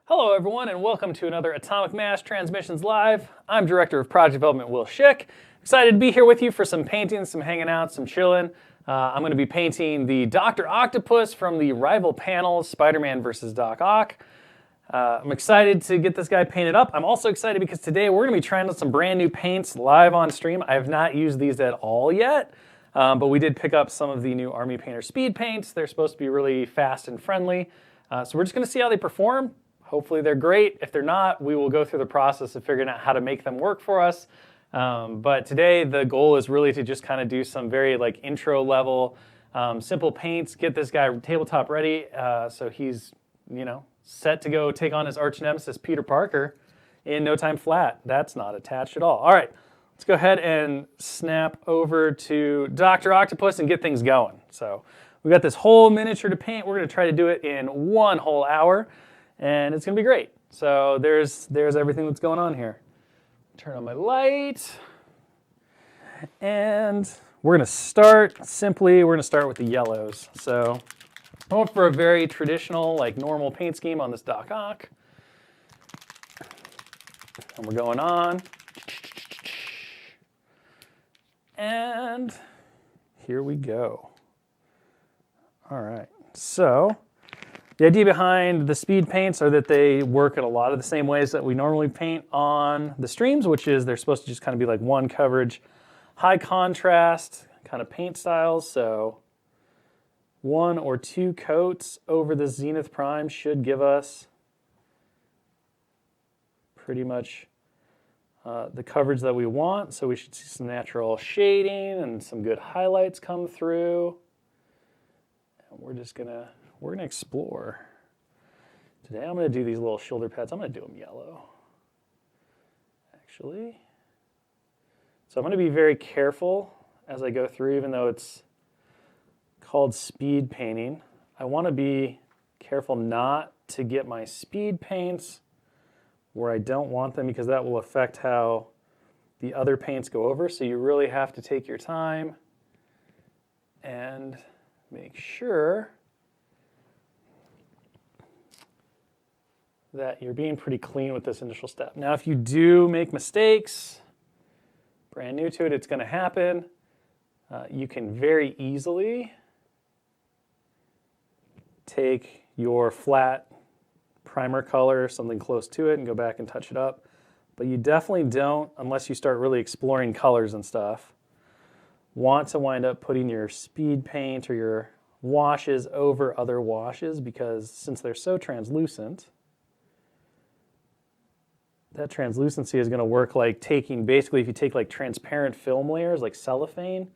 Hello everyone and welcome to another Atomic Mass Transmissions Live. I'm Director of Project Development Will Schick. Excited to be here with you for some painting, some hanging out, some chilling. I'm going to be painting the Dr. Octopus from the rival panels, Spider-Man versus Doc Ock. I'm excited to get this guy painted up. I'm also excited because today we're going to be trying out some brand new paints live on stream. I have not used these at all yet, but we did pick up some of the new Army Painter speed paints. They're supposed to be really fast and friendly. So we're just going to see how they perform. Hopefully they're great. If they're not, we will go through the process of figuring out how to make them work for us. But today the goal is really to just kind of do some very intro level, simple paints, get this guy tabletop ready so he's, set to go take on his arch nemesis, Peter Parker, in no time flat. That's not attached at all. All right, let's go ahead and snap over to Dr. Octopus and get things going. So we got this whole miniature to paint. We're going to try to do it in one whole hour. And it's going to be great. So there's everything that's going on here. Turn on my light. And we're going to start with the yellows. So I went for a very traditional, normal paint scheme on this Doc Ock. And we're going on. And here we go. All right. So the idea behind the speed paints are that they work in a lot of the same ways that we normally paint on the streams, which is they're supposed to just kind of be like one coverage, high contrast kind of paint styles. So one or two coats over the Zenith Prime should give us pretty much the coverage that we want. So we should see some natural shading and some good highlights come through. And we're going to explore. Today I'm going to do these little shoulder pads. I'm going to do them yellow, actually. So I'm going to be very careful as I go through, even though it's called speed painting. I want to be careful not to get my speed paints where I don't want them, because that will affect how the other paints go over. So you really have to take your time and make sure that you're being pretty clean with this initial step. Now, if you do make mistakes, brand new to it, it's going to happen. You can very easily take your flat primer color, something close to it, and go back and touch it up. But you definitely don't, unless you start really exploring colors and stuff, want to wind up putting your speed paint or your washes over other washes, because since they're so translucent, that translucency is going to work like basically if you take transparent film layers like cellophane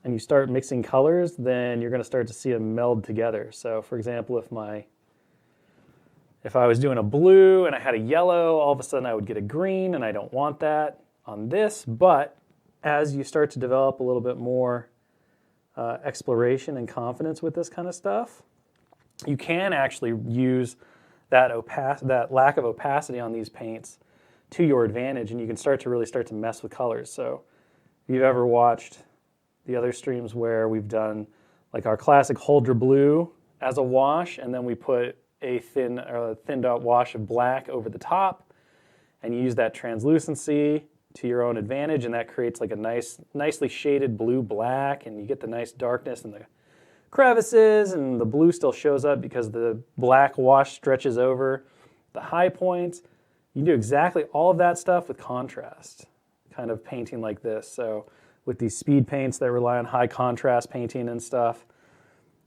and you start mixing colors, then you're going to start to see them meld together. So for example, if I was doing a blue and I had a yellow, all of a sudden I would get a green, and I don't want that on this. But as you start to develop a little bit more exploration and confidence with this kind of stuff, you can actually use that lack of opacity on these paints to your advantage, and you can start to mess with colors. So if you've ever watched the other streams where we've done our classic Huldra blue as a wash, and then we put a thinned out wash of black over the top, and you use that translucency to your own advantage, and that creates a nicely shaded blue-black, and you get the nice darkness in the crevices, and the blue still shows up because the black wash stretches over the high points. You can do exactly all of that stuff with contrast, kind of painting like this. So with these speed paints that rely on high contrast painting and stuff,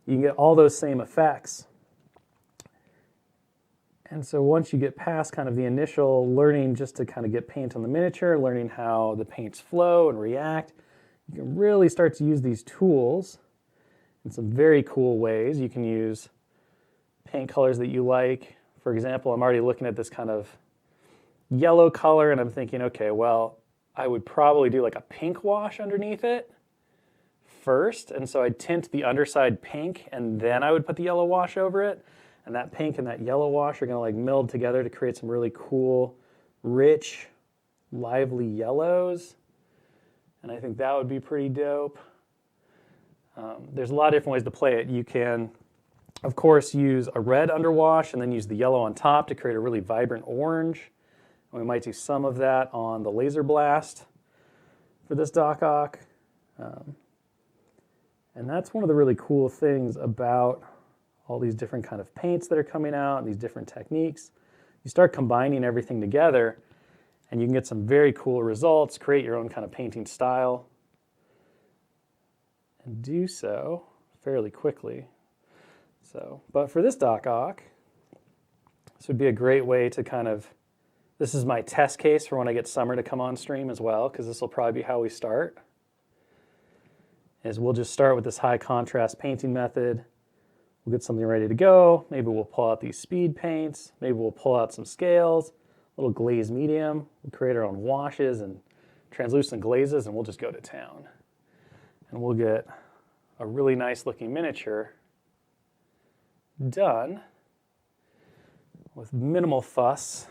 you can get all those same effects. And so once you get past kind of the initial learning just to kind of get paint on the miniature, learning how the paints flow and react, you can really start to use these tools in some very cool ways. You can use paint colors that you like. For example, I'm already looking at this kind of yellow color, and I'm thinking, okay, well, I would probably do a pink wash underneath it first. And so I'd tint the underside pink, and then I would put the yellow wash over it. And that pink and that yellow wash are going to meld together to create some really cool, rich, lively yellows. And I think that would be pretty dope. There's a lot of different ways to play it. You can Of course, use a red underwash and then use the yellow on top to create a really vibrant orange. And we might do some of that on the laser blast for this Doc Ock. And that's one of the really cool things about all these different kind of paints that are coming out and these different techniques. You start combining everything together and you can get some very cool results, create your own kind of painting style, and do so fairly quickly. But for this Doc Ock, this would be a great way to kind of, this is my test case for when I get Summer to come on stream as well, because this will probably be how we start. Is we'll just start with this high contrast painting method. We'll get something ready to go. Maybe we'll pull out these speed paints. Maybe we'll pull out some scales, a little glaze medium. We'll create our own washes and translucent glazes, and we'll just go to town. And we'll get a really nice looking miniature done with minimal fuss.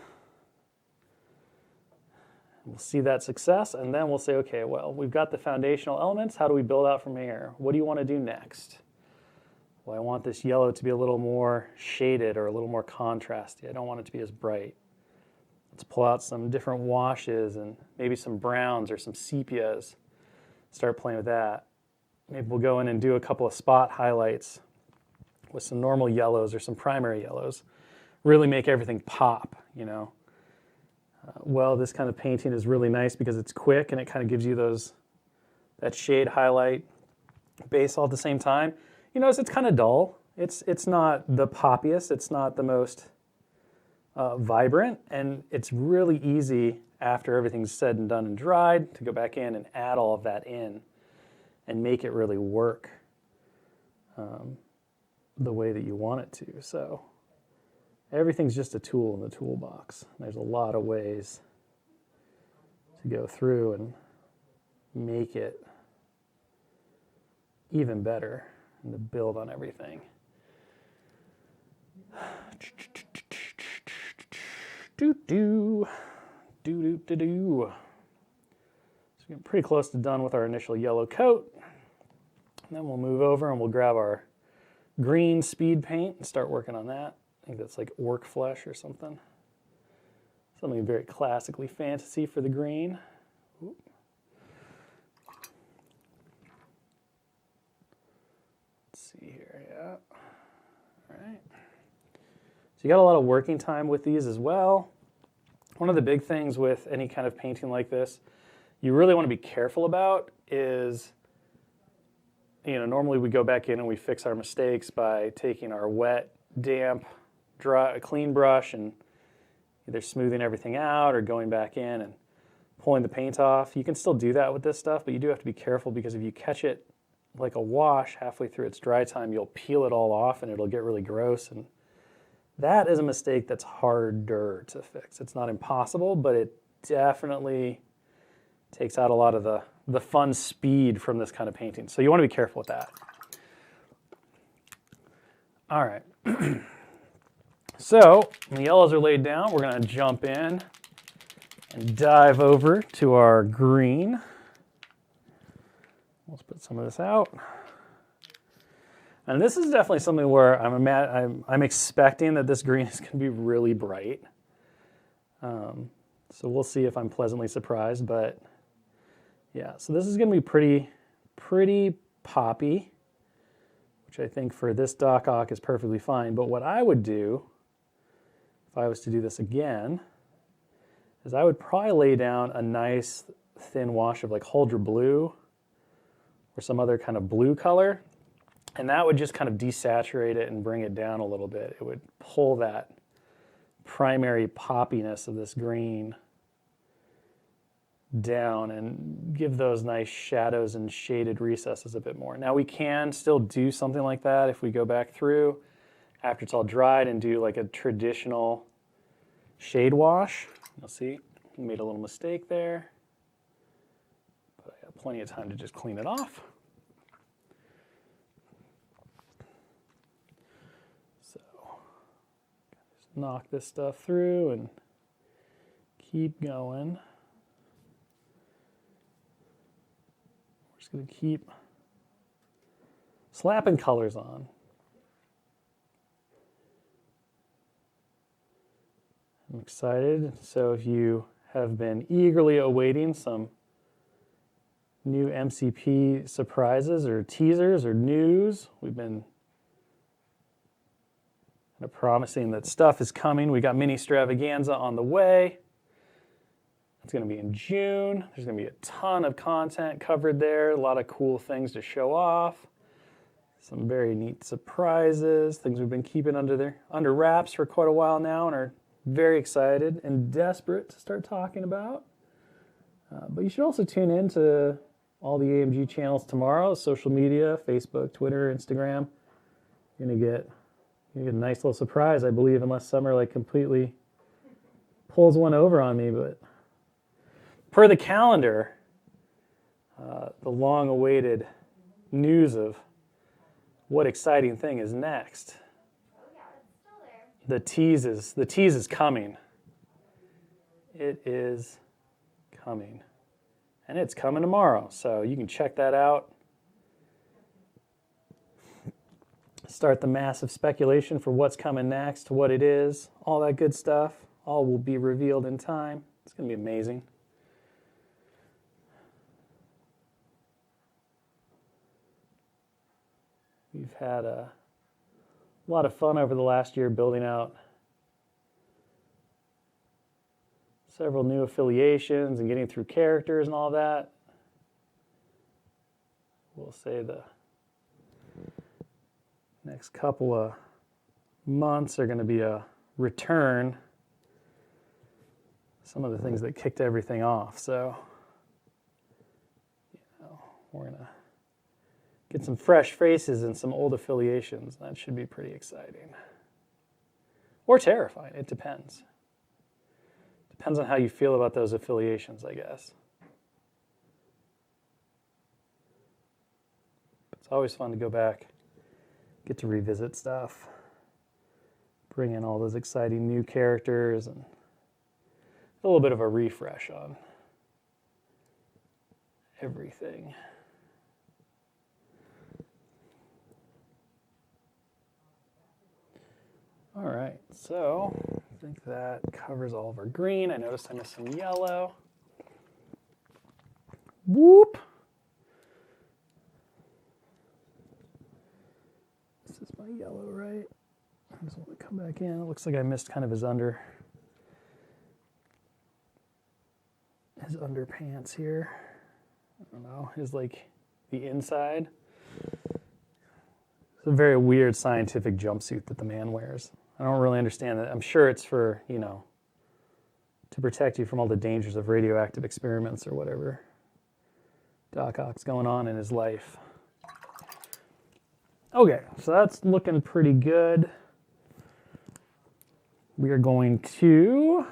We'll see that success, and then we'll say, okay, well, we've got the foundational elements. How do we build out from here? What do you want to do next? Well, I want this yellow to be a little more shaded or a little more contrasty. I don't want it to be as bright. Let's pull out some different washes and maybe some browns or some sepias. Start playing with that. Maybe we'll go in and do a couple of spot highlights with some normal yellows or some primary yellows. Really make everything pop, you know. Well, this kind of painting is really nice because it's quick and it kind of gives you that shade highlight base all at the same time. You notice it's kind of dull. It's not the poppiest. It's not the most vibrant, and it's really easy after everything's said and done and dried to go back in and add all of that in and make it really work the way that you want it to. So everything's just a tool in the toolbox. There's a lot of ways to go through and make it even better and to build on everything. So we're getting pretty close to done with our initial yellow coat. And then we'll move over and we'll grab our green speed paint and start working on that. I think that's like orc flesh or something. Something very classically fantasy for the green. Ooh. Let's see here, yeah. All right. So you got a lot of working time with these as well. One of the big things with any kind of painting like this, you really want to be careful about is, you know, normally we go back in and we fix our mistakes by taking our wet, damp, dry, clean brush and either smoothing everything out or going back in and pulling the paint off. You can still do that with this stuff, but you do have to be careful because if you catch it like a wash halfway through its dry time, you'll peel it all off and it'll get really gross. And that is a mistake that's harder to fix. It's not impossible, but it definitely takes out a lot of the fun speed from this kind of painting. So you want to be careful with that. All right. So when the yellows are laid down, we're going to jump in and dive over to our green. Let's put some of this out. And this is definitely something where I'm expecting that this green is going to be really bright. So we'll see if I'm pleasantly surprised. But yeah, so this is going to be pretty poppy, which I think for this Doc Ock is perfectly fine. But what I would do, if I was to do this again, is I would probably lay down a nice thin wash of like Huldra Blue or some other kind of blue color. And that would just kind of desaturate it and bring it down a little bit. It would pull that primary poppiness of this green down and give those nice shadows and shaded recesses a bit more. Now we can still do something like that if we go back through after it's all dried and do like a traditional shade wash. You'll see, we made a little mistake there, but I got plenty of time to just clean it off. So just knock this stuff through and keep going. We're just going to keep slapping colors on. excited. So if you have been eagerly awaiting some new MCP surprises or teasers or news, we've been kind of promising that stuff is coming. We got mini extravaganza on the way. It's going to be in June. There's going to be a ton of content covered there, a lot of cool things to show off, some very neat surprises, things we've been keeping under wraps for quite a while now and are very excited and desperate to start talking about. But you should also tune in to all the AMG channels tomorrow, social media, Facebook, Twitter, Instagram. You're going to get a nice little surprise, I believe, unless Summer completely pulls one over on me. But per the calendar, the long-awaited news of what exciting thing is next. Oh yeah, it's still there. The tease is coming. It is coming. And it's coming tomorrow, so you can check that out. Start the massive speculation for what's coming next, what it is, all that good stuff. All will be revealed in time. It's going to be amazing. We've had a lot of fun over the last year building out several new affiliations and getting through characters and all that. We'll say the next couple of months are going to be a return. Some of the things that kicked everything off. So, we're going to get some fresh faces and some old affiliations. That should be pretty exciting. Or terrifying. It depends. Depends on how you feel about those affiliations, I guess. It's always fun to go back, get to revisit stuff, bring in all those exciting new characters, and a little bit of a refresh on everything. All right, so I think that covers all of our green. I noticed I missed some yellow. Whoop. This is my yellow, right? I just want to come back in. It looks like I missed kind of his underpants here. I don't know, the inside. It's a very weird scientific jumpsuit that the man wears. I don't really understand it. I'm sure it's for, to protect you from all the dangers of radioactive experiments or whatever Doc Ock's going on in his life. Okay, so that's looking pretty good. We are going to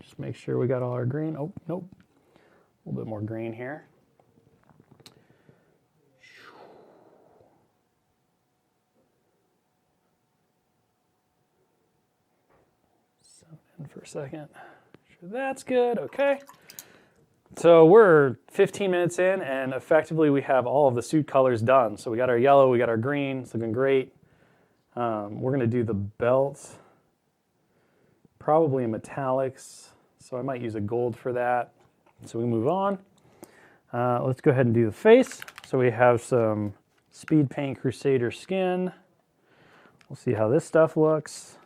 just make sure we got all our green. Oh, nope. A little bit more green here. For a second. Sure that's good. Okay. So we're 15 minutes in, and effectively we have all of the suit colors done. So we got our yellow, we got our green. It's looking great. We're going to do the belt, probably in metallics. So I might use a gold for that. So we move on. Let's go ahead and do the face. So we have some Speed Paint Crusader skin. We'll see how this stuff looks.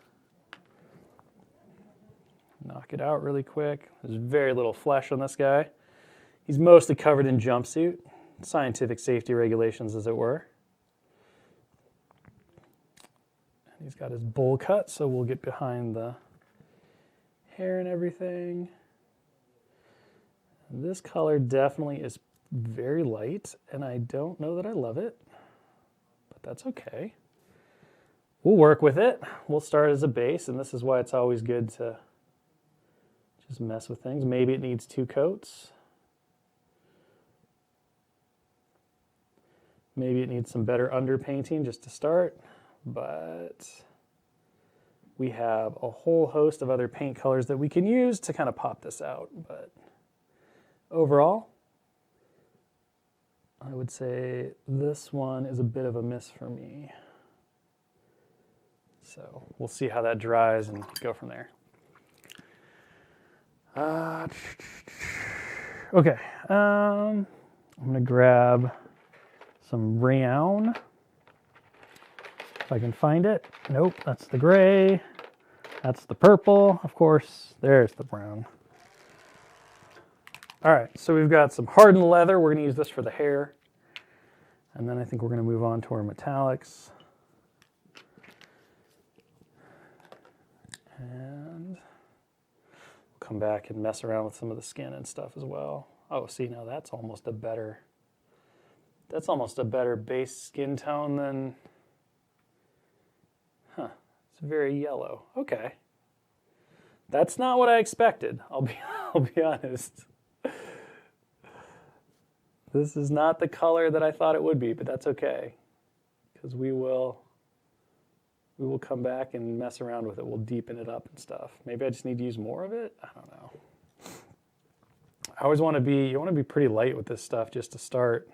Knock it out really quick. There's very little flesh on this guy. He's mostly covered in jumpsuit, scientific safety regulations, as it were. And he's got his bowl cut, so we'll get behind the hair and everything. And this color definitely is very light, and I don't know that I love it, but that's okay. We'll work with it. We'll start as a base, and this is why it's always good to just mess with things. Maybe it needs 2 coats. Maybe it needs some better underpainting just to start, but we have a whole host of other paint colors that we can use to kind of pop this out. But overall, I would say this one is a bit of a miss for me. So we'll see how that dries and go from there. Okay, I'm going to grab some rayon, if I can find it. Nope, that's the gray. That's the purple. Of course, there's the brown. All right, so we've got some hardened leather. We're going to use this for the hair. And then I think we're going to move on to our metallics. And we'll come back and mess around with some of the skin and stuff as well. Oh, see, now that's almost a better base skin tone than, it's very yellow. Okay. That's not what I expected. I'll be honest. This is not the color that I thought it would be, but that's okay. Because we will come back and mess around with it. We'll deepen it up and stuff. Maybe I just need to use more of it. I don't know. I always want to be pretty light with this stuff just to start.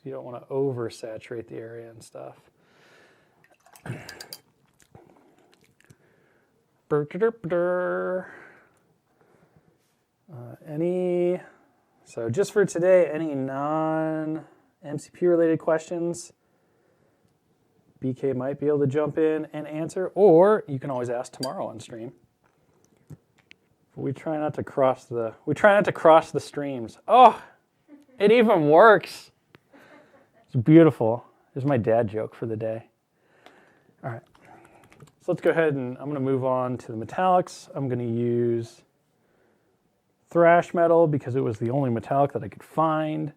You don't want to oversaturate the area and stuff. So just for today, any non-MCP related questions, BK might be able to jump in and answer, or you can always ask tomorrow on stream. We try not to cross the streams. Oh, it even works. It's beautiful. There's my dad joke for the day. All right. So let's go ahead and I'm going to move on to the metallics. I'm going to use thrash metal because it was the only metallic that I could find.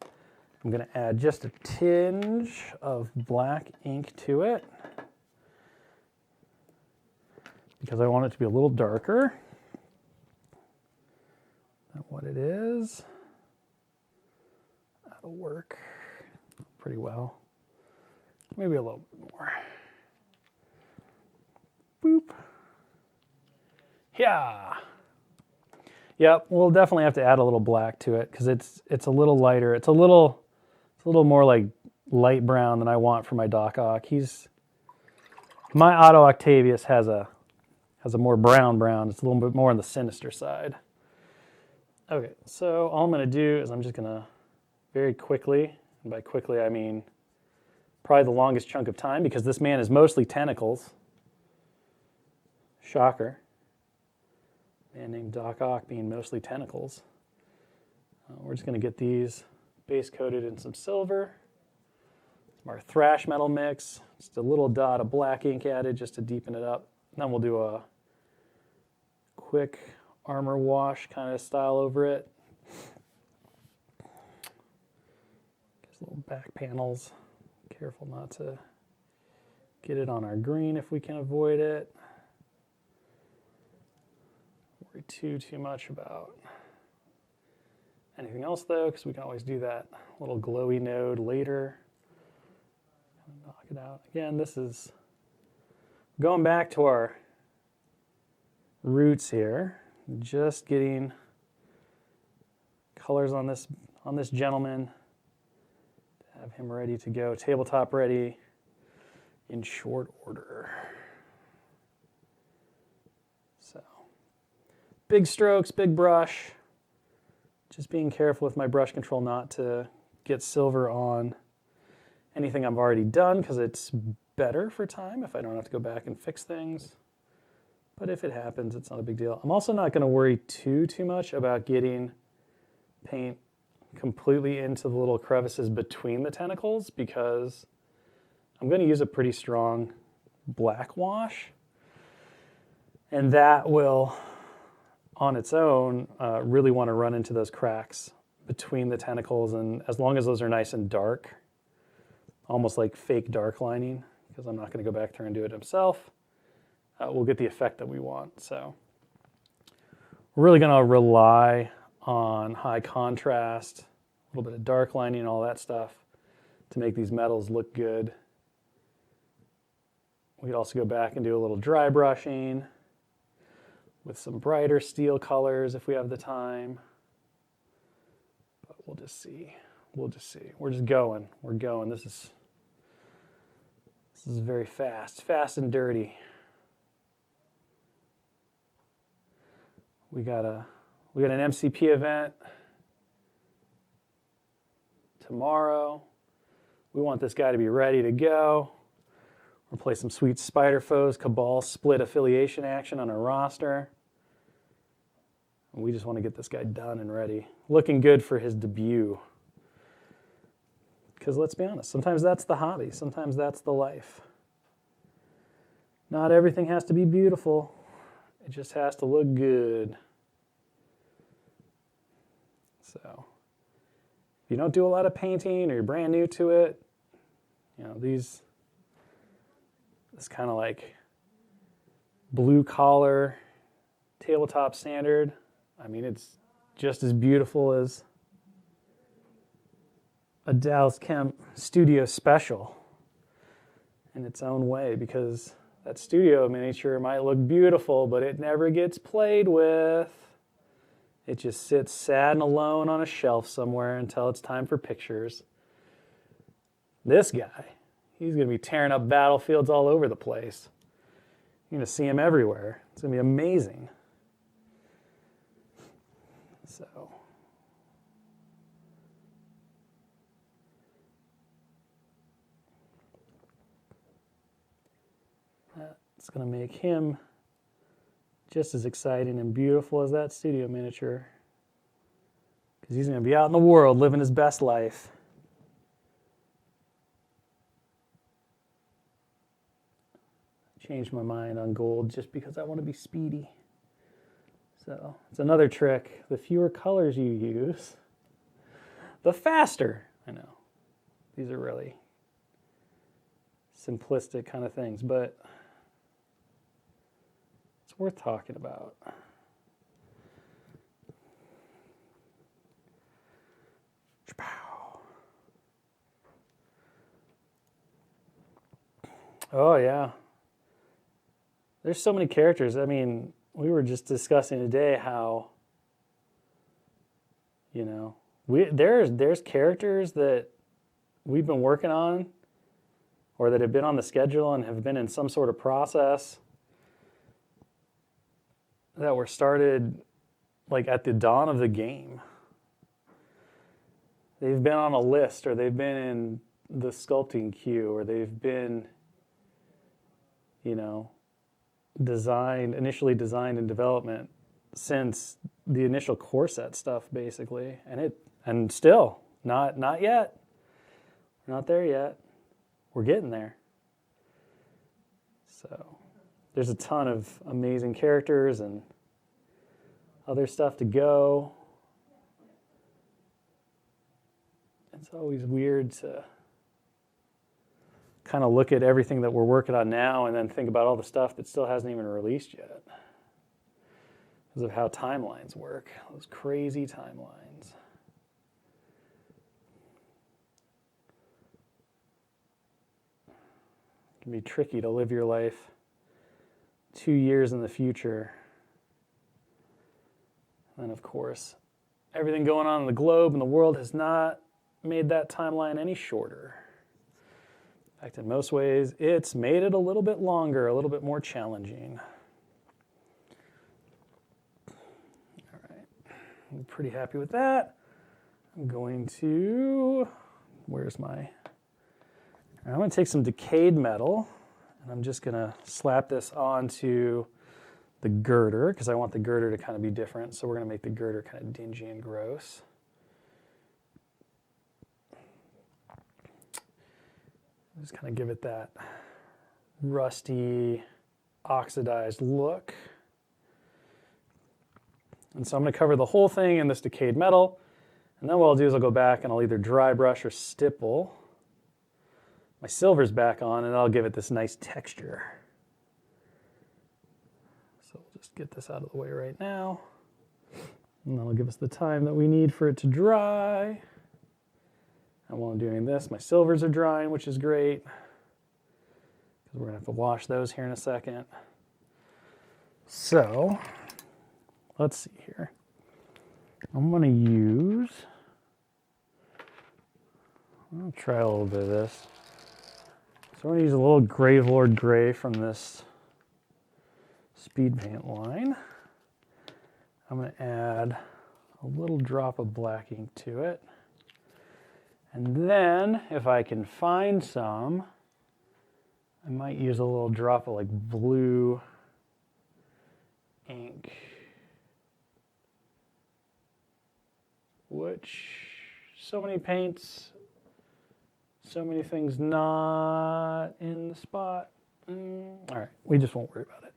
I'm going to add just a tinge of black ink to it because I want it to be a little darker than what it is. That'll work pretty well. Maybe a little bit more. Boop. Yeah. Yep, we'll definitely have to add a little black to it because it's a little lighter. It's a little more like light brown than I want for my Doc Ock. My Otto Octavius has a more brown. It's a little bit more on the sinister side. Okay, so all I'm going to do is I'm just going to very quickly, and by quickly I mean probably the longest chunk of time because this man is mostly tentacles. Shocker. Man named Doc Ock being mostly tentacles. We're just going to get these base coated in some silver. Some our thrash metal mix. Just a little dot of black ink added just to deepen it up. And then we'll do a quick armor wash kind of style over it. Just little back panels. Careful not to get it on our green if we can avoid it. Too much about anything else though, because we can always do that little glowy node later. Knock it out. Again, this is going back to our roots here. Just getting colors on this gentleman. Have him ready to go, tabletop ready in short order. Big strokes, big brush. Just being careful with my brush control not to get silver on anything I've already done because it's better for time if I don't have to go back and fix things. But if it happens, it's not a big deal. I'm also not going to worry too much about getting paint completely into the little crevices between the tentacles because I'm going to use a pretty strong black wash. And that will, on its own, really want to run into those cracks between the tentacles, and as long as those are nice and dark, almost like fake dark lining, because I'm not going to go back there and do it himself, we'll get the effect that we want. So we're really going to rely on high contrast, a little bit of dark lining, all that stuff to make these metals look good. We could also go back and do a little dry brushing with some brighter steel colors if we have the time. But we'll just see. We're just going. We're going. This is very fast and dirty. We got an MCP event tomorrow. We want this guy to be ready to go. We'll play some sweet Spider Foes, Cabal split affiliation action on our roster. And we just want to get this guy done and ready. Looking good for his debut. Because let's be honest, sometimes that's the hobby. Sometimes that's the life. Not everything has to be beautiful. It just has to look good. So, if you don't do a lot of painting or you're brand new to it, you know, this kind of like blue collar tabletop standard, I mean, it's just as beautiful as a Dallas Kemp studio special in its own way, because that studio miniature might look beautiful, but it never gets played with. It just sits sad and alone on a shelf somewhere until it's time for pictures. This guy, he's going to be tearing up battlefields all over the place. You're going to see him everywhere. It's going to be amazing. So, that's going to make him just as exciting and beautiful as that studio miniature, because he's going to be out in the world living his best life. Changed my mind on gold just because I want to be speedy. So it's another trick. The fewer colors you use, the faster. I know. These are really simplistic kind of things, but it's worth talking about. Oh, yeah. There's so many characters. I mean, we were just discussing today how, you know, there's characters that we've been working on or that have been on the schedule and have been in some sort of process that were started like at the dawn of the game. They've been on a list, or they've been in the sculpting queue, or they've been, you know, initially designed in development since the initial core set stuff, basically. And still, not yet. We're not there yet. We're getting there. So there's a ton of amazing characters and other stuff to go. It's always weird to kind of look at everything that we're working on now and then think about all the stuff that still hasn't even released yet, because of how timelines work, those crazy timelines. It can be tricky to live your life 2 years in the future. And of course, everything going on in the globe and the world has not made that timeline any shorter. In fact, in most ways, it's made it a little bit longer, a little bit more challenging. All right, I'm pretty happy with that. I'm going to, I'm going to take some decayed metal, and I'm just going to slap this onto the girder, because I want the girder to kind of be different. So we're going to make the girder kind of dingy and gross. Just kind of give it that rusty, oxidized look. And so I'm going to cover the whole thing in this decayed metal. And then what I'll do is I'll go back and I'll either dry brush or stipple my silvers back on, and I'll give it this nice texture. So we'll just get this out of the way right now. And that'll give us the time that we need for it to dry. And while I'm doing this, my silvers are drying, which is great, because we're going to have to wash those here in a second. So let's see here. I'm going to use, I'll try a little bit of this. So I'm going to use a little Gravelord Gray from this speed paint line. I'm going to add a little drop of black ink to it. And then, if I can find some, I might use a little drop of like blue ink, which so many paints, so many things not in the spot. All right, we just won't worry about it.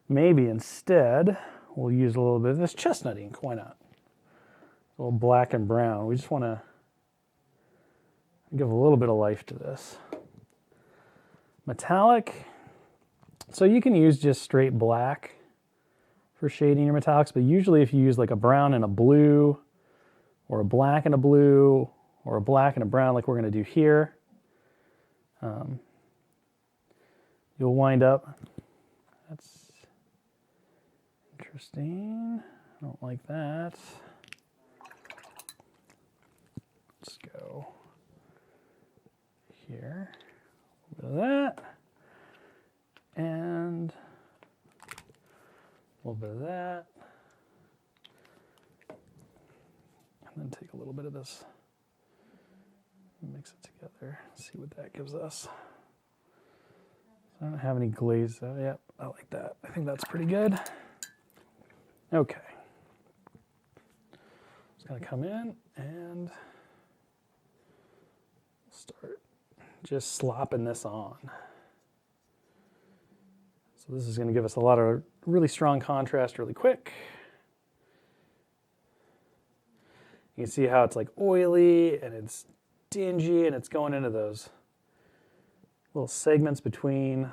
Maybe instead, we'll use a little bit of this chestnut ink. Why not? A little black and brown. We just want to give a little bit of life to this. Metallic. So you can use just straight black for shading your metallics, but usually if you use like a brown and a blue, or a black and a blue, or a black and a brown like we're going to do here, you'll wind up, that's interesting, I don't like that. Let's go here, a little bit of that, and a little bit of that, and then take a little bit of this, mix it together, see what that gives us. I don't have any glaze though. Yep, I like that. I think that's pretty good. Okay. Just gonna come in and start just slopping this on. So this is gonna give us a lot of really strong contrast really quick. You can see how it's like oily and it's dingy and it's going into those little segments between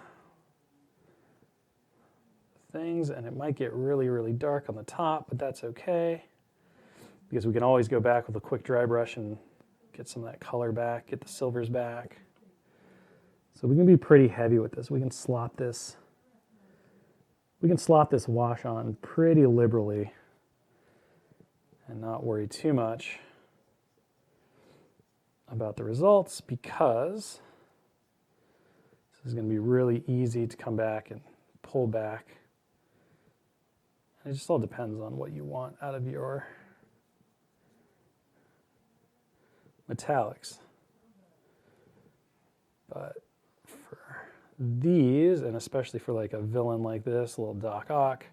things, and it might get really, really dark on the top, but that's okay because we can always go back with a quick dry brush and get some of that color back, get the silvers back. So we can be pretty heavy with this. We can slop this wash on pretty liberally and not worry too much about the results, because this is going to be really easy to come back and pull back. And it just all depends on what you want out of your metallics. But for these, and especially for like a villain like this, a little Doc Ock,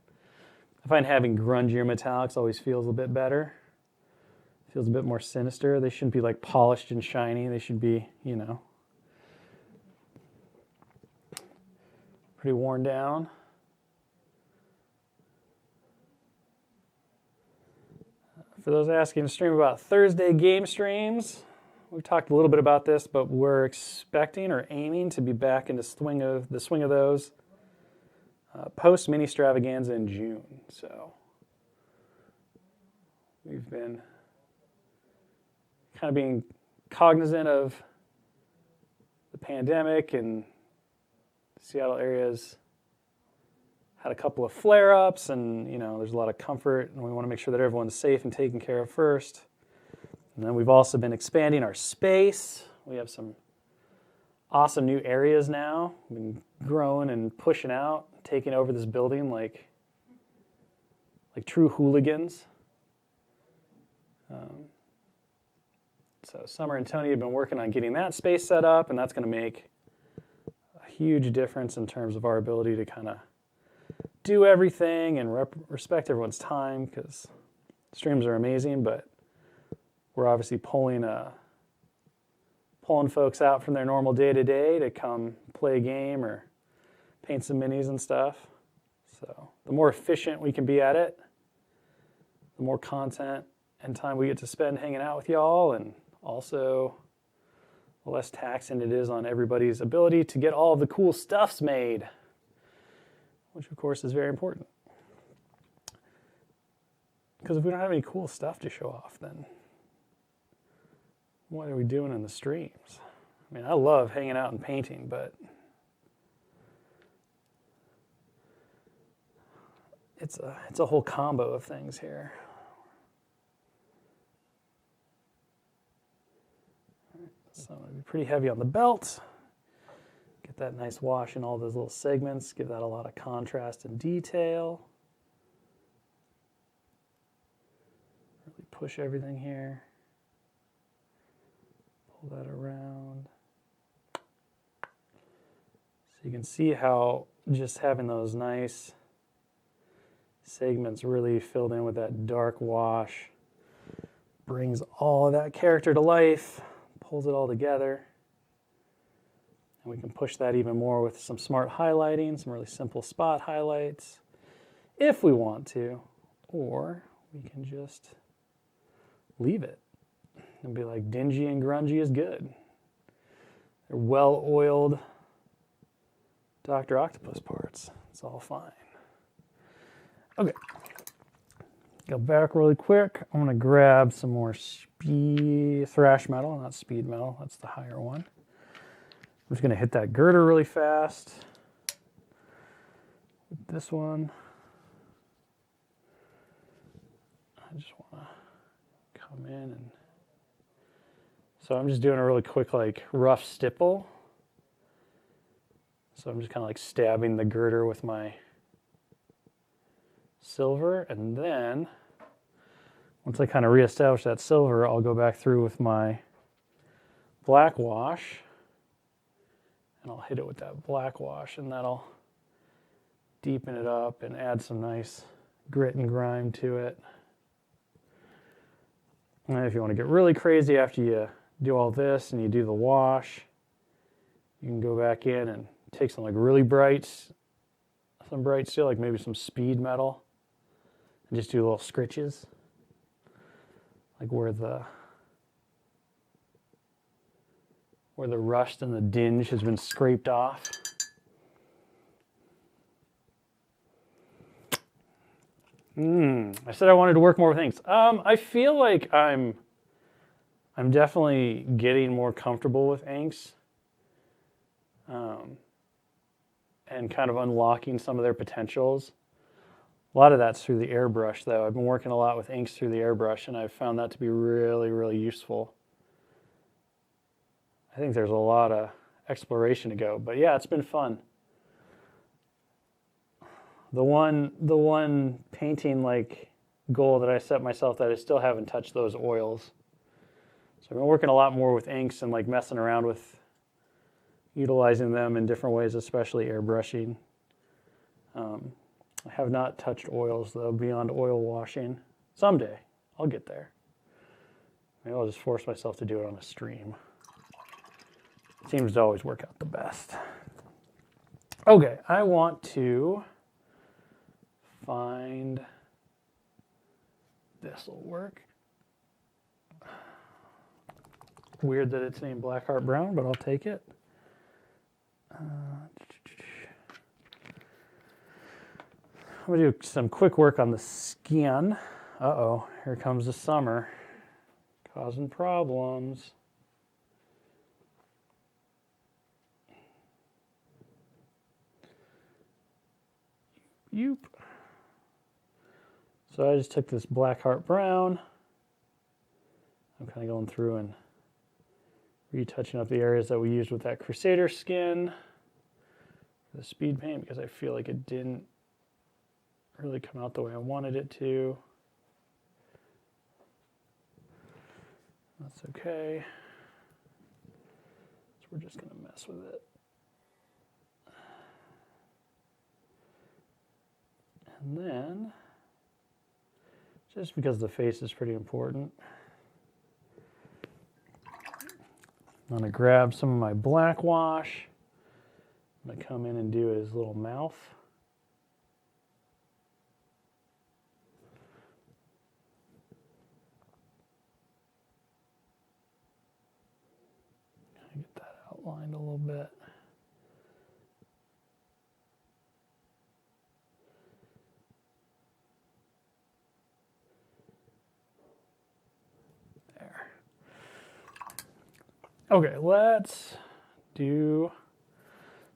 I find having grungier metallics always feels a bit better. Feels a bit more sinister. They shouldn't be like polished and shiny. They should be, you know, pretty worn down. For those asking to stream about Thursday game streams, we've talked a little bit about this, but we're expecting or aiming to be back in the swing of those post mini extravaganza in June. So we've been kind of being cognizant of the pandemic, and the Seattle area's had a couple of flare-ups, and you know, there's a lot of comfort, and we want to make sure that everyone's safe and taken care of first. And then we've also been expanding our space. We have some awesome new areas now. We've been growing and pushing out, taking over this building like true hooligans. So Summer and Tony have been working on getting that space set up, and that's going to make a huge difference in terms of our ability to kind of do everything and respect everyone's time, because streams are amazing, but we're obviously pulling folks out from their normal day-to-day to come play a game or paint some minis and stuff. So the more efficient we can be at it, the more content and time we get to spend hanging out with y'all, and also the less taxing it is on everybody's ability to get all of the cool stuffs made, which of course is very important. Because if we don't have any cool stuff to show off, then what are we doing in the streams? I mean, I love hanging out and painting, but it's a whole combo of things here. So I'm going to be pretty heavy on the belt. Get that nice wash in all those little segments. Give that a lot of contrast and detail. Really push everything here. Pull that around. So you can see how just having those nice segments really filled in with that dark wash brings all of that character to life, pulls it all together. And we can push that even more with some smart highlighting, some really simple spot highlights, if we want to. Or we can just leave it and be like, dingy and grungy is good. They're well-oiled Dr. Octopus parts. It's all fine. Okay. Go back really quick. I'm going to grab some more thrash metal, not speed metal. That's the higher one. I'm just going to hit that girder really fast. With this one. I just want to come in and... So I'm just doing a really quick, like, rough stipple. So I'm just kind of like stabbing the girder with my silver, and then once I kind of reestablish that silver, I'll go back through with my black wash, and I'll hit it with that black wash, and that'll deepen it up and add some nice grit and grime to it. And if you want to get really crazy after you do all this and you do the wash, you can go back in and take some like really bright steel, like maybe some speed metal, and just do little scritches, like where the rust and the dinge has been scraped off. I said I wanted to work more with inks. I feel like I'm definitely getting more comfortable with inks, and kind of unlocking some of their potentials. A lot of that's through the airbrush, though. I've been working a lot with inks through the airbrush, and I've found that to be really, really useful. I think there's a lot of exploration to go, but yeah, it's been fun. The one painting like goal that I set myself that I still haven't touched those oils. So I've been working a lot more with inks and like messing around with utilizing them in different ways, especially airbrushing. I have not touched oils though, beyond oil washing. Someday, I'll get there. Maybe I'll just force myself to do it on a stream. It seems to always work out the best. Okay, I want to find, this will work. Weird that it's named Blackheart Brown, but I'll take it. I'm going to do some quick work on the skin. Uh-oh, here comes the summer, causing problems. Yoop. So I just took this Blackheart Brown. I'm kind of going through and retouching up the areas that we used with that Crusader skin for the speed paint, because I feel like it didn't really come out the way I wanted it to. That's okay. So we're just going to mess with it. And then, just because the face is pretty important, I'm going to grab some of my black wash. I'm going to come in and do his little mouth. Get that outlined a little bit. There. Okay, let's do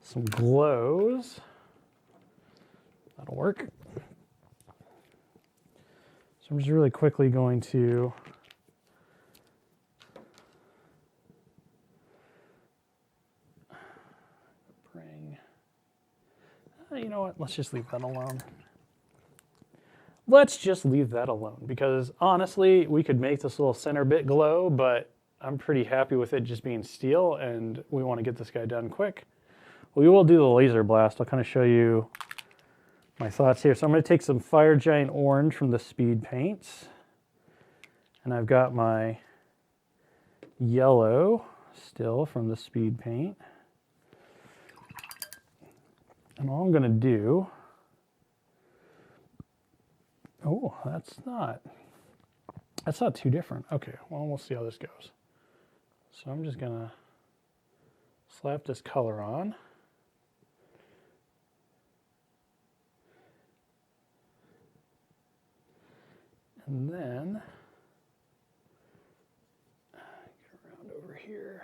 some glows. That'll work. So I'm just really quickly going to bring, you know what, let's just leave that alone. let's just leave that alone, because honestly, we could make this little center bit glow, but I'm pretty happy with it just being steel, and we want to get this guy done quick. We will do the laser blast. I'll kind of show you my thoughts here. So I'm going to take some Fire Giant Orange from the Speed Paints, and I've got my yellow still from the Speed Paint. And all I'm going to do, oh, that's not too different. Okay, well, we'll see how this goes. So I'm just going to slap this color on. And then get around over here.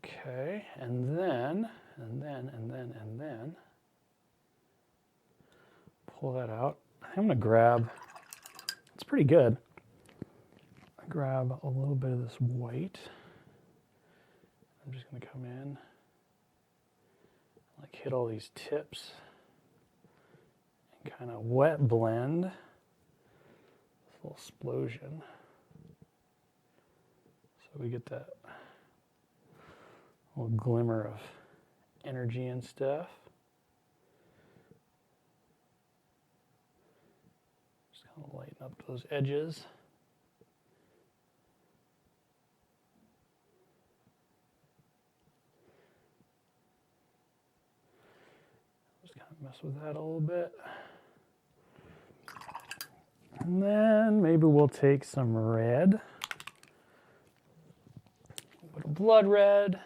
Okay, and then pull that out. I'm gonna grab, it's pretty good. I grab a little bit of this white. I'm just gonna come in, like hit all these tips, and kind of wet blend this little explosion. So we get that little glimmer of energy and stuff. Just kind of lighten up those edges. Just kind of mess with that a little bit. And then maybe we'll take some red. A little bit of blood red.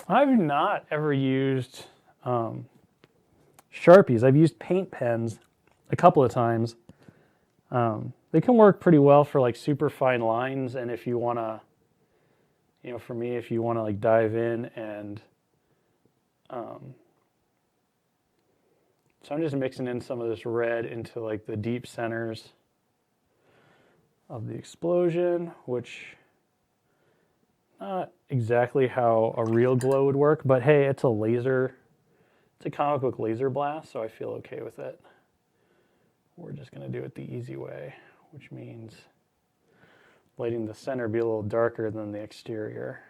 I've not ever used Sharpies. I've used paint pens a couple of times. They can work pretty well for like super fine lines, and if you want to, you know, for me, if you want to like dive in and so I'm just mixing in some of this red into like the deep centers of the explosion, which not exactly how a real glow would work, but hey, it's a laser, it's a comic book laser blast, so I feel okay with it. We're just going to do it the easy way, which means letting the center be a little darker than the exterior.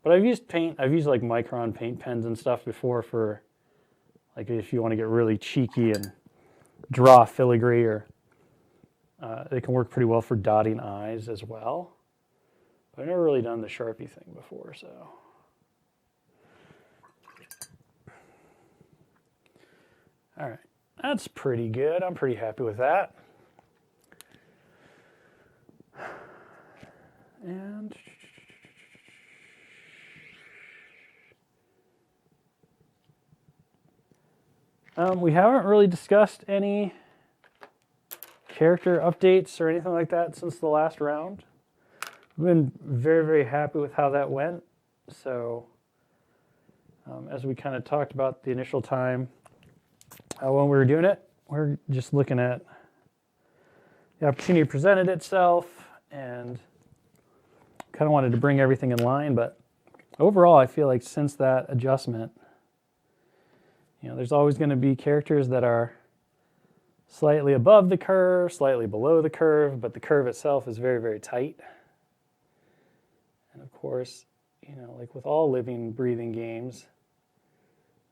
But I've used like micron paint pens and stuff before for like if you want to get really cheeky and draw filigree, or they can work pretty well for dotting eyes as well. But I've never really done the Sharpie thing before, so. All right, that's pretty good. I'm pretty happy with that. And we haven't really discussed any character updates or anything like that since the last round. I've been very, very happy with how that went. So as we kind of talked about the initial time when we were doing it, we're just looking at the opportunity presented itself and kind of wanted to bring everything in line. But overall, I feel like since that adjustment, you know, there's always going to be characters that are slightly above the curve, slightly below the curve, but the curve itself is very, very tight. And of course, you know, like with all living, breathing games,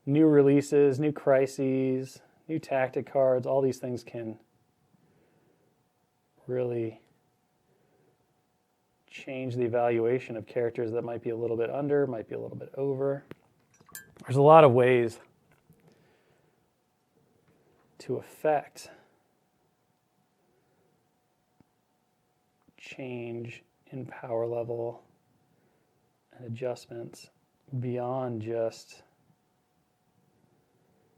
new releases, new crises, new tactic cards, all these things can really change the evaluation of characters that might be a little bit under, might be a little bit over. There's a lot of ways to affect change in power level and adjustments beyond just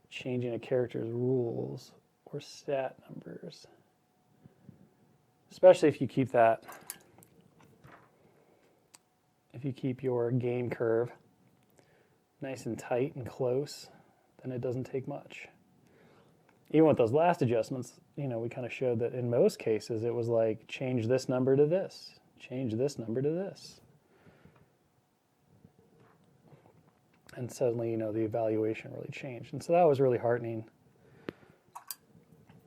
changing a character's rules or stat numbers. Especially if you keep that, if you keep your game curve nice and tight and close, then it doesn't take much. even with those last adjustments, we kind of showed that in most cases it was like change this number to this, change this number to this. And suddenly, the evaluation really changed. And so that was really heartening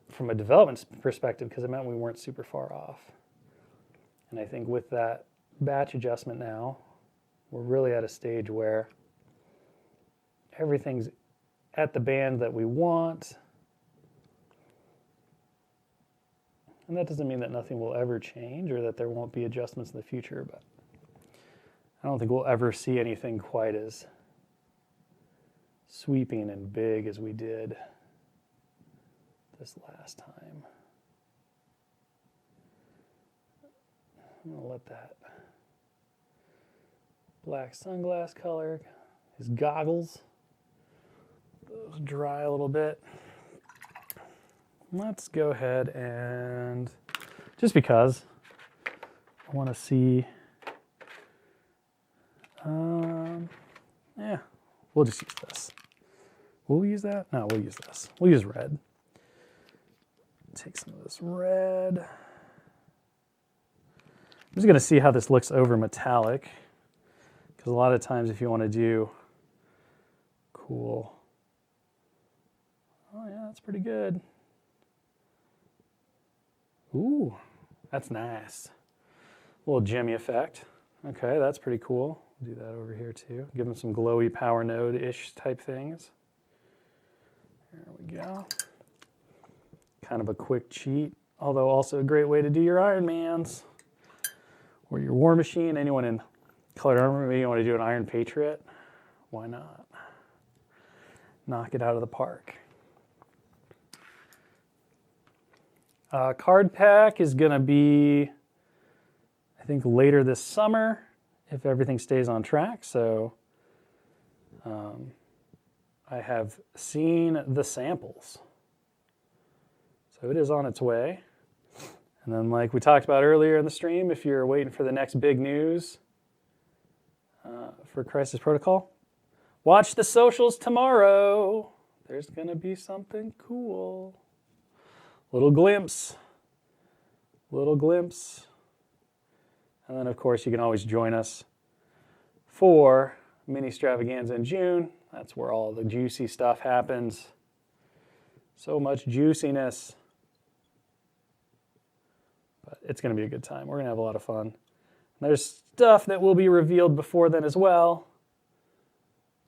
from a development perspective because it meant we weren't super far off. And I think with that batch adjustment now, we're really at a stage where everything's at the band that we want. And that doesn't mean that nothing will ever change or that there won't be adjustments in the future, but I don't think we'll ever see anything quite as sweeping and big as we did this last time. I'm going to let that black sunglass color, his goggles, those dry a little bit. Let's go ahead and, just because I want to see, we'll just use this. Will we use that? No, we'll use this. We'll use red. Take some of this red. I'm just going to see how this looks over metallic, because a lot of times if you want to do cool, oh yeah, that's pretty good. Ooh, that's nice. A little Jimmy effect. Okay, that's pretty cool. Do that over here too. Give them some glowy power node-ish type things. There we go. Kind of a quick cheat, although also a great way to do your Iron Mans or your War Machine. Anyone in colored armor, maybe you want to do an Iron Patriot. Why not? Knock it out of the park. Card pack is going to be, I think, later this summer if everything stays on track. So I have seen the samples. So it is on its way. And then like we talked about earlier in the stream, if you're waiting for the next big news for Crisis Protocol, watch the socials tomorrow. There's going to be something cool. Little glimpse. And then, of course, you can always join us for Mini Stravaganza in June. That's where all the juicy stuff happens. So much juiciness. But it's going to be a good time. We're going to have a lot of fun. And there's stuff that will be revealed before then as well.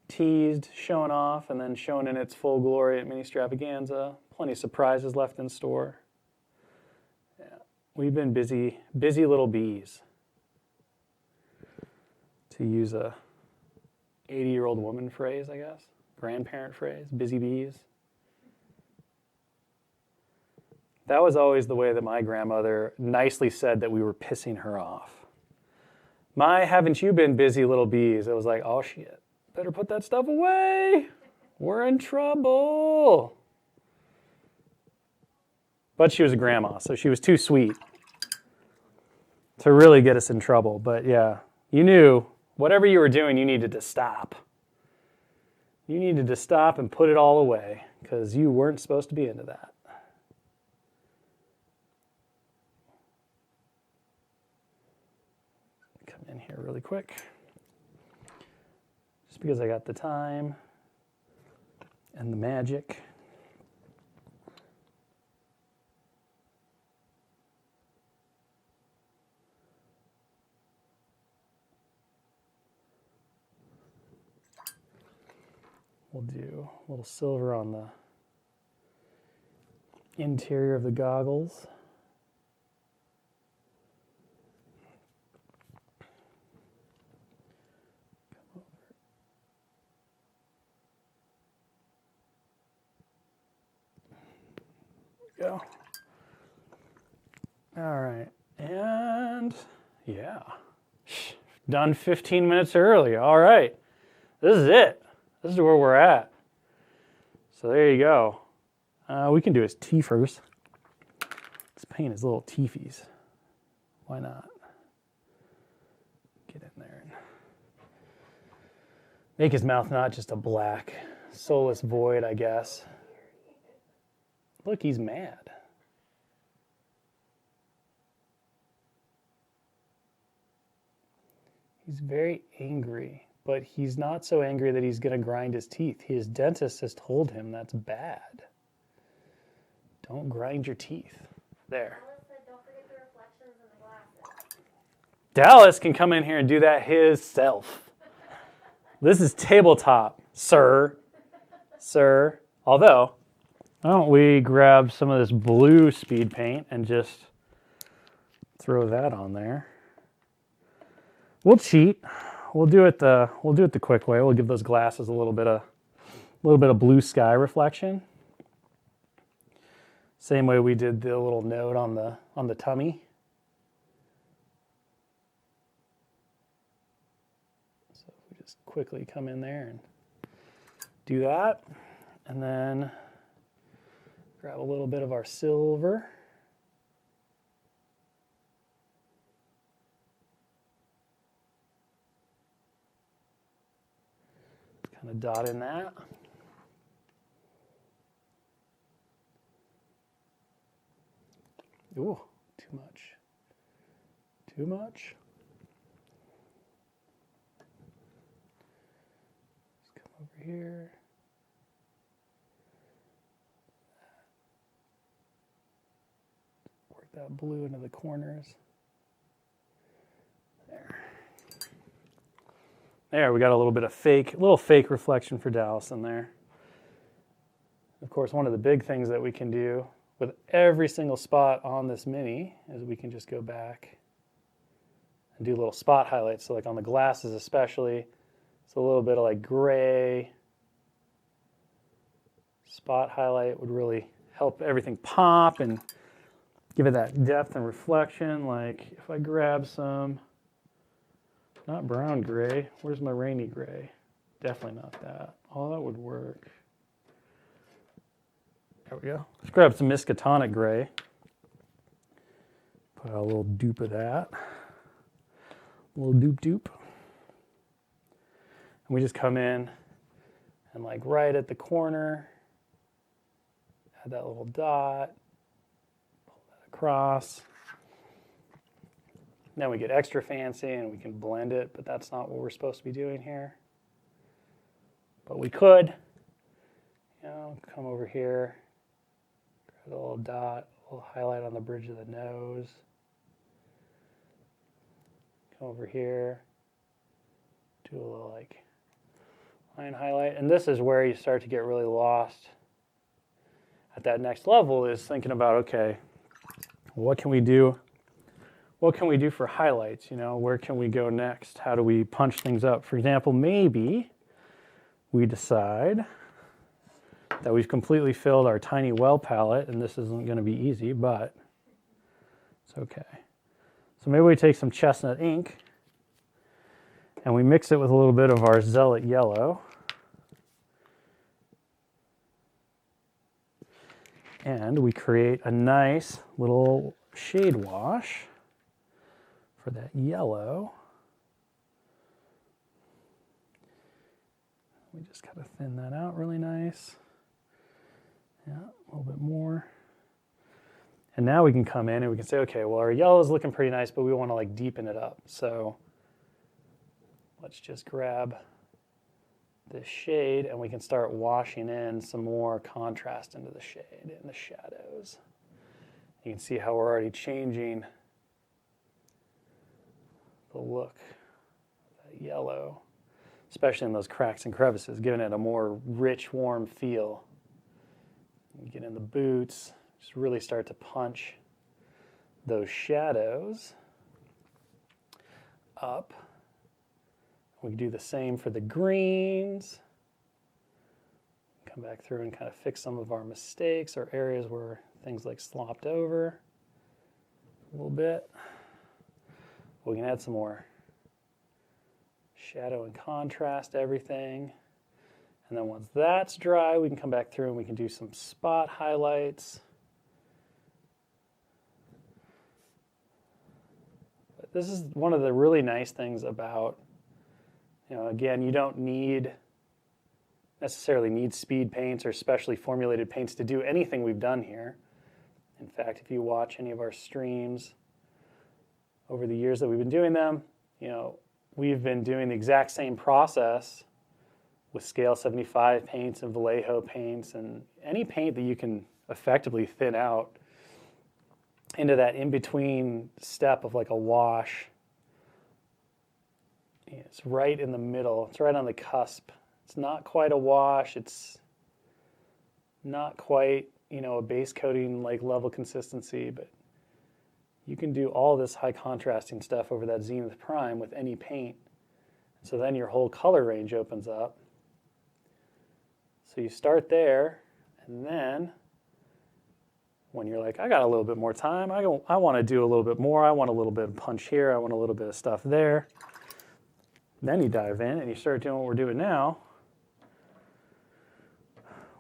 Teased, shown off, and then shown in its full glory at Mini Stravaganza. Plenty of surprises left in store. Yeah, we've been busy little bees. To use a 80-year-old woman phrase, I guess. Grandparent phrase, busy bees. That was always the way that my grandmother nicely said that we were pissing her off. My, haven't you been busy little bees? It was like, oh shit, better put that stuff away. We're in trouble. But she was a grandma, so she was too sweet to really get us in trouble. But yeah, you knew whatever you were doing, you needed to stop. You needed to stop and put it all away because you weren't supposed to be into that. Come in here really quick. Just because I got the time and the magic. We'll do a little silver on the interior of the goggles. There we go. All right, and yeah, done 15 minutes early. All right, this is it. This is where we're at. So there you go. We can do his teethers. Let's paint his little teethies. Why not? Get in there and make his mouth not just a black, soulless void, I guess. Look, he's mad. He's very angry, but he's not so angry that he's going to grind his teeth. His dentist has told him that's bad. Don't grind your teeth. There. Dallas said, don't forget the reflections in the glasses. Dallas can come in here and do that himself. This is tabletop, sir. Sir. Although, why don't we grab some of this blue speed paint and just throw that on there. We'll cheat. We'll do it the quick way. We'll give those glasses a little bit of blue sky reflection. Same way we did the little note on the tummy. So we just quickly come in there and do that, and then grab a little bit of our silver. Kind of dot in that. Ooh, too much. Too much. Let's come over here. Work that blue into the corners. There, we got a little bit of fake reflection for Dallas in there. Of course, one of the big things that we can do with every single spot on this mini is we can just go back and do little spot highlights. So like on the glasses especially, it's a little bit of like gray. Spot highlight would really help everything pop and give it that depth and reflection. Like if I grab some, not brown gray, where's my rainy gray? Definitely not that. Oh, that would work. There we go. Let's grab some Miskatonic gray. Put a little dupe of that. A little dupe. And we just come in and like right at the corner, add that little dot, pull that across. Then we get extra fancy and we can blend it, but that's not what we're supposed to be doing here. But we could, come over here, grab a little dot, a little highlight on the bridge of the nose. Come over here, do a little like line highlight. And this is where you start to get really lost at that next level, is thinking about, okay, what can we do? What can we do for highlights? Where can we go next? How do we punch things up? For example, maybe we decide that we've completely filled our tiny well palette, and this isn't going to be easy, but it's okay. So maybe we take some chestnut ink and we mix it with a little bit of our Zealot yellow. And we create a nice little shade wash for that yellow. We just kind of thin that out really nice. Yeah, a little bit more. And now we can come in and we can say, okay, well, our yellow is looking pretty nice, but we want to like deepen it up. So let's just grab this shade and we can start washing in some more contrast into the shade and the shadows. You can see how we're already changing the look of that yellow, especially in those cracks and crevices, giving it a more rich, warm feel. You get in the boots, just really start to punch those shadows up. We can do the same for the greens. Come back through and kind of fix some of our mistakes or areas where things like slopped over a little bit. We can add some more shadow and contrast to everything. And then once that's dry, we can come back through and we can do some spot highlights. But this is one of the really nice things about, again, you don't need necessarily need speed paints or specially formulated paints to do anything we've done here. In fact, if you watch any of our streams over the years that we've been doing them, we've been doing the exact same process with scale 75 paints and Vallejo paints and any paint that you can effectively thin out into that in-between step of like a wash. It's right in the middle. It's right on the cusp. It's not quite a wash. It's not quite, a base coating like level consistency, but you can do all this high contrasting stuff over that Zenith Prime with any paint. So then your whole color range opens up. So you start there, and then when you're like, I got a little bit more time, I want to do a little bit more, I want a little bit of punch here, I want a little bit of stuff there. Then you dive in and you start doing what we're doing now,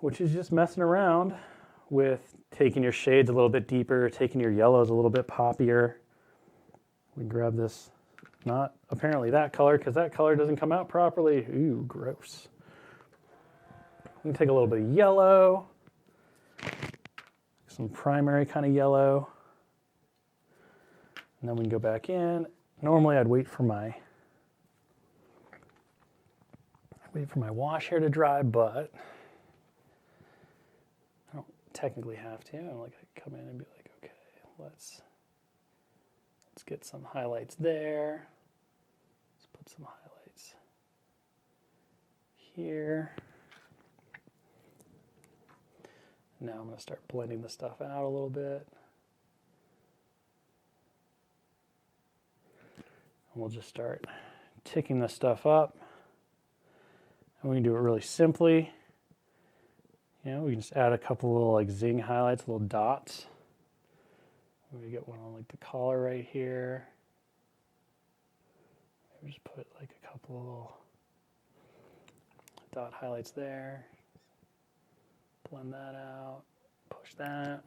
which is just messing around with taking your shades a little bit deeper, taking your yellows a little bit poppier. We grab this, not apparently that color, because that color doesn't come out properly. Ooh, gross. We can take a little bit of yellow, some primary kind of yellow, and then we can go back in. Normally I'd wait for my wash here to dry, but I don't technically have to. I'm like, I come in and be like, okay, let's get some highlights there. Let's put some highlights here. Now I'm going to start blending the stuff out a little bit. And we'll just start ticking this stuff up. And we can do it really simply. We can just add a couple little like zing highlights, little dots. We get one on like the collar right here. Maybe just put like a couple of little dot highlights there. Blend that out, push that.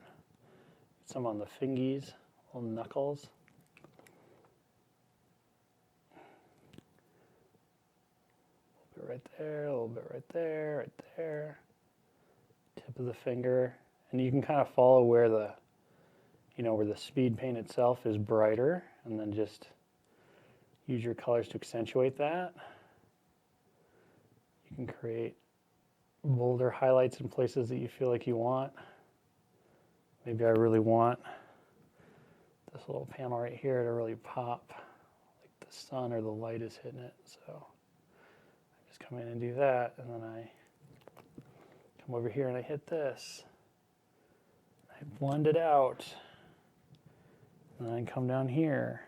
Some on the fingies, little knuckles. A little bit right there, a little bit right there, right there. Tip of the finger. And you can kind of follow where the speed paint itself is brighter, and then just use your colors to accentuate that. You can create bolder highlights in places that you feel like you want. Maybe I really want this little panel right here to really pop, like the sun or the light is hitting it. So I just come in and do that, and then I come over here and I hit this. I blend it out, and then I come down here.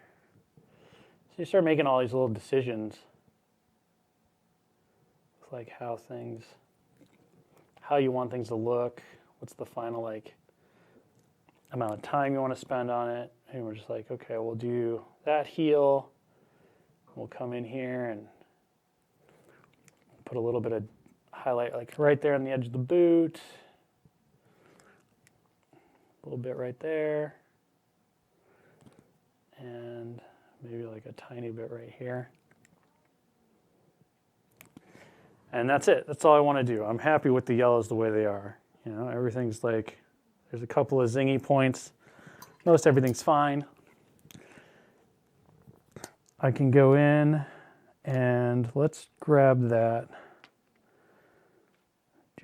So you start making all these little decisions with like how you want things to look, what's the final like amount of time you want to spend on it. And we're just like, okay, we'll do that heel. We'll come in here and put a little bit of highlight like right there on the edge of the boot. A little bit right there. And maybe like a tiny bit right here. And that's it. That's all I want to do. I'm happy with the yellows the way they are. Everything's like, there's a couple of zingy points. Most everything's fine. I can go in and let's grab that.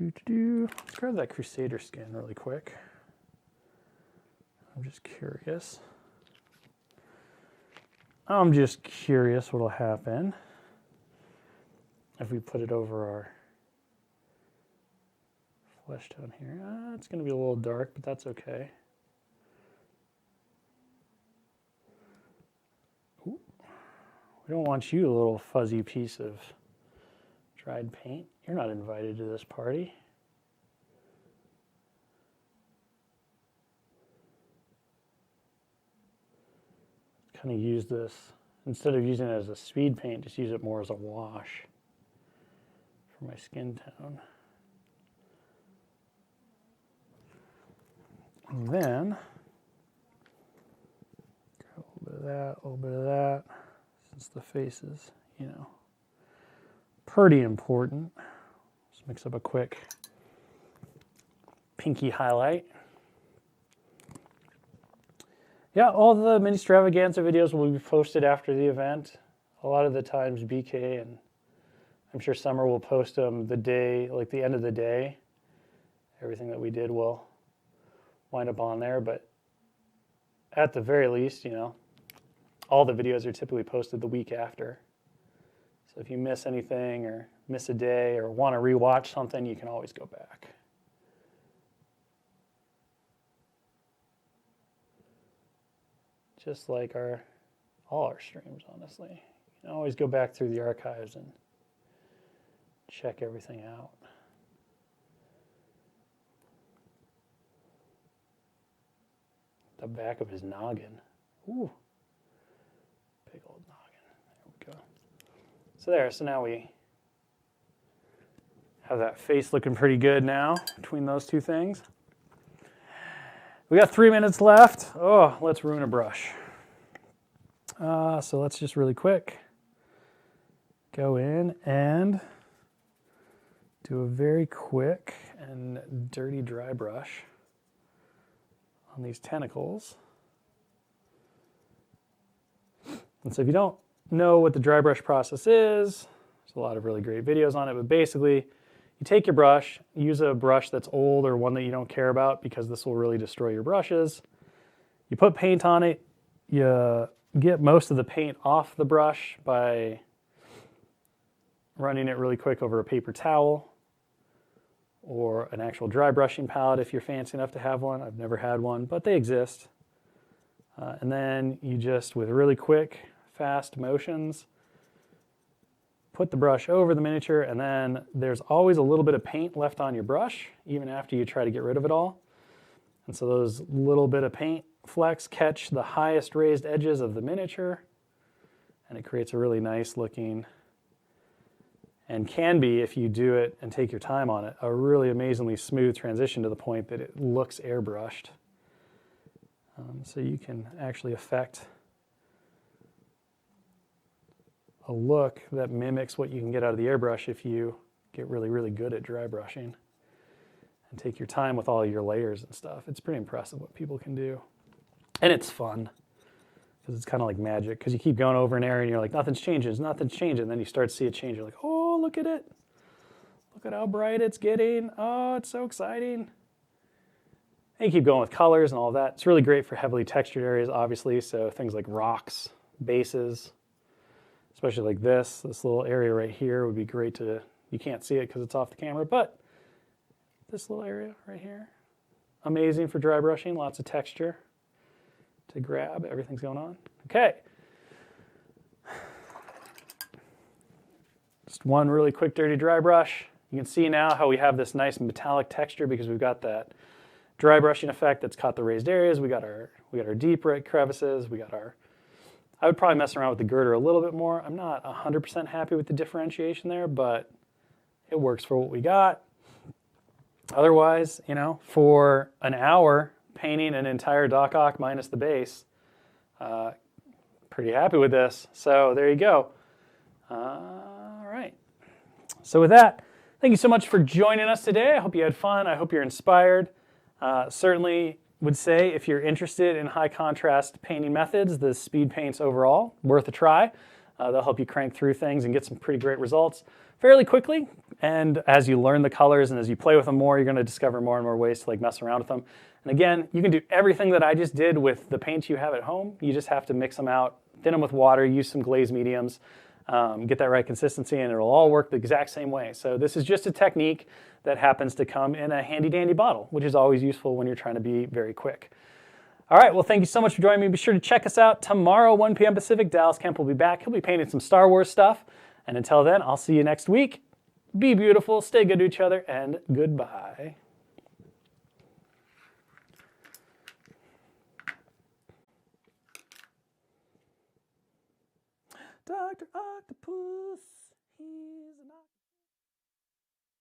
Let's grab that Crusader skin really quick. I'm just curious. What'll happen if we put it over our flesh tone here. It's going to be a little dark, but that's okay. Ooh. We don't want you, a little fuzzy piece of dried paint. You're not invited to this party. Kind of use this, instead of using it as a speed paint, just use it more as a wash for my skin tone. And then, a little bit of that, a little bit of that, since the face is, pretty important. Just mix up a quick pinky highlight. Yeah, all the mini extravaganza videos will be posted after the event. A lot of the times BK and I'm sure Summer will post them the day, like the end of the day. Everything that we did will wind up on there, but at the very least, you know, all the videos are typically posted the week after. So if you miss anything or miss a day or want to rewatch something, you can always go back. Just like all our streams, honestly. You can always go back through the archives and check everything out. The back of his noggin. Ooh. Big old noggin. There we go. So now we have that face looking pretty good now between those two things. We got 3 minutes left. Oh, let's ruin a brush. So let's just really quick go in and do a very quick and dirty dry brush on these tentacles. And so if you don't know what the dry brush process is, there's a lot of really great videos on it, but basically you take your brush, use a brush that's old or one that you don't care about because this will really destroy your brushes. You put paint on it, you get most of the paint off the brush by running it really quick over a paper towel or an actual dry brushing palette if you're fancy enough to have one. I've never had one, but they exist. And then you just, with really quick, fast motions, put the brush over the miniature, and then there's always a little bit of paint left on your brush, even after you try to get rid of it all. And so those little bit of paint flecks catch the highest raised edges of the miniature, and it creates a really nice looking, and can be, if you do it and take your time on it, a really amazingly smooth transition to the point that it looks airbrushed. So you can actually affect a look that mimics what you can get out of the airbrush if you get really, really good at dry brushing and take your time with all your layers and stuff. It's pretty impressive what people can do. And it's fun because it's kind of like magic, because you keep going over an area and you're like, nothing's changing, nothing's changing. And then you start to see it change. You're like, oh, look at it. Look at how bright it's getting. Oh, it's so exciting. And you keep going with colors and all of that. It's really great for heavily textured areas, obviously. So things like rocks, bases, especially like this little area right here would be great to, you can't see it because it's off the camera, but this little area right here, amazing for dry brushing, lots of texture to grab, everything's going on. Okay. Just one really quick dirty dry brush. You can see now how we have this nice metallic texture because we've got that dry brushing effect that's caught the raised areas. We got our deep crevices, we got our, I would probably mess around with the girder a little bit more. I'm not 100% happy with the differentiation there, but it works for what we got. Otherwise, you know, for an hour painting an entire Doc Ock minus the base, pretty happy with this. So there you go. All right. So with that, thank you so much for joining us today. I hope you had fun. I hope you're inspired. Certainly would say if you're interested in high contrast painting methods, the speed paints overall, worth a try. They'll help you crank through things and get some pretty great results fairly quickly. And as you learn the colors and as you play with them more, you're going to discover more and more ways to like mess around with them. And again, you can do everything that I just did with the paints you have at home. You just have to mix them out, thin them with water, use some glaze mediums, get that right consistency, and it'll all work the exact same way. So this is just a technique that happens to come in a handy dandy bottle, which is always useful when you're trying to be very quick. All right, well, thank you so much for joining me. Be sure to check us out tomorrow, 1 p.m. Pacific. Dallas Kemp will be back. He'll be painting some Star Wars stuff. And until then, I'll see you next week. Be beautiful, stay good to each other, and goodbye. Dr. Octopus.